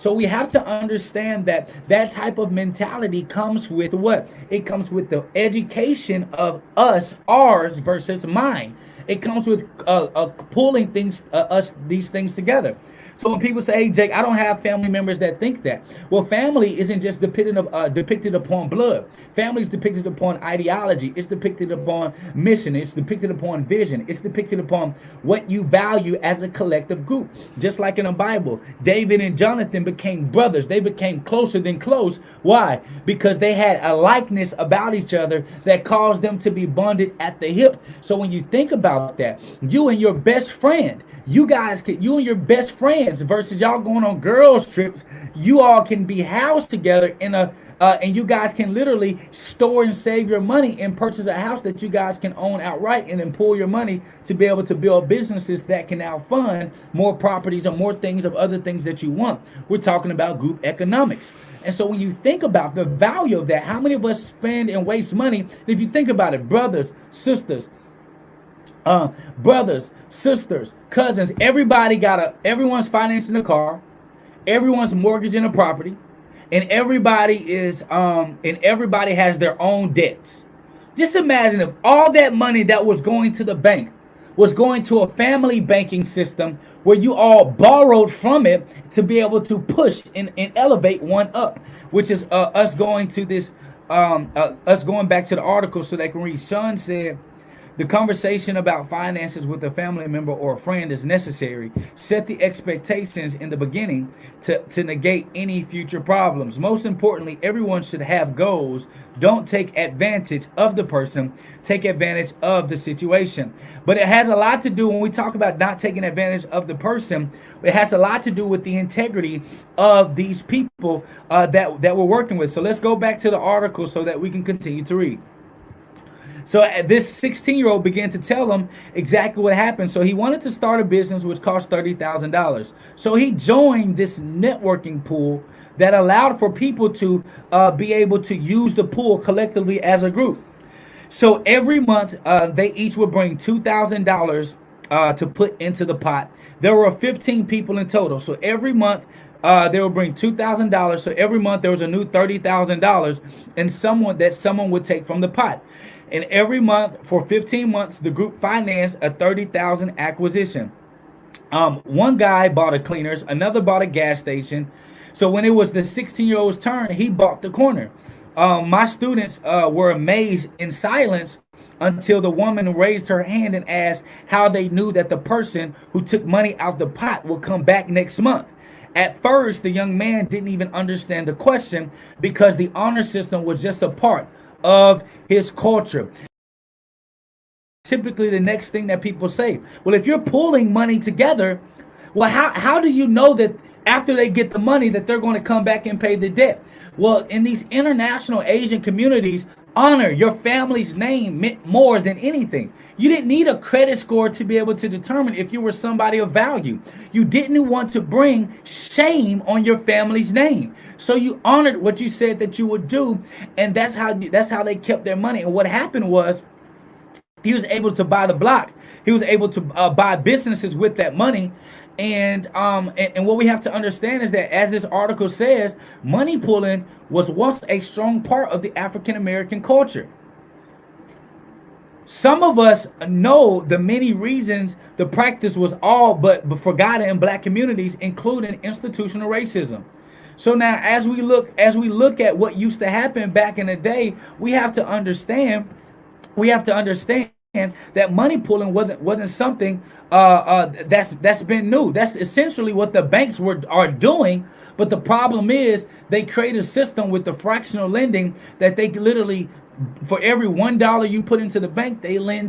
So we have to understand that that type of mentality comes with what? It comes with the education of us, ours versus mine. It comes with pulling these things together. So when people say, "Hey, Jake, I don't have family members that think that," well, family isn't just depicted upon blood. Family is depicted upon ideology. It's depicted upon mission. It's depicted upon vision. It's depicted upon what you value as a collective group. Just like in the Bible, David and Jonathan became brothers. They became closer than close. Why? Because they had a likeness about each other that caused them to be bonded at the hip. So when you think about that, you and your best friend, you and your best friends versus y'all going on girls trips, you all can be housed together and you guys can literally store and save your money and purchase a house that you guys can own outright, and then pull your money to be able to build businesses that can now fund more properties or more things of other things that you want. We're talking about group economics. And so when you think about the value of that, how many of us spend and waste money? If you think about it, brothers, sisters, cousins, everyone's financing a car, everyone's mortgaging a property, and everybody has their own debts. Just imagine if all that money that was going to the bank was going to a family banking system where you all borrowed from it to be able to push and elevate one up, which is us going to this, us going back to the article so they can read. Sean said, the conversation about finances with a family member or a friend is necessary. Set the expectations in the beginning to negate any future problems. Most importantly, everyone should have goals. Don't take advantage of the person. Take advantage of the situation. But it has a lot to do, when we talk about not taking advantage of the person, it has a lot to do with the integrity of these people that we're working with. So let's go back to the article so that we can continue to read. So this 16-year-old began to tell him exactly what happened. So he wanted to start a business which cost $30,000. So he joined this networking pool that allowed for people to be able to use the pool collectively as a group. So every month they each would bring $2,000 to put into the pot. There were 15 people in total. So every month they would bring $2,000. So every month there was a new $30,000 and someone would take from the pot. And every month for 15 months, the group financed a $30,000 acquisition. One guy bought a cleaners, another bought a gas station. So when it was the 16-year-old's turn, he bought the corner. My students were amazed in silence until the woman raised her hand and asked how they knew that the person who took money out the pot would come back next month. At first, the young man didn't even understand the question because the honor system was just a part of his culture. Typically, the next thing that people say, well, if you're pulling money together, well, how do you know that after they get the money that they're going to come back and pay the debt? Well, in these international Asian communities, honor, your family's name, meant more than anything. You didn't need a credit score to be able to determine if you were somebody of value. You didn't want to bring shame on your family's name. So you honored what you said that you would do, and that's how they kept their money. And what happened was, he was able to buy the block. He was able to buy businesses with that money. And what we have to understand is that, as this article says, money pulling was once a strong part of the African American culture. Some of us know the many reasons the practice was all but forgotten in black communities, including institutional racism. So now, as we look at what used to happen back in the day, we have to understand that money pulling wasn't something that's been new. That's essentially what the banks are doing. But the problem is they create a system with the fractional lending that they literally, for every $1 you put into the bank, they lend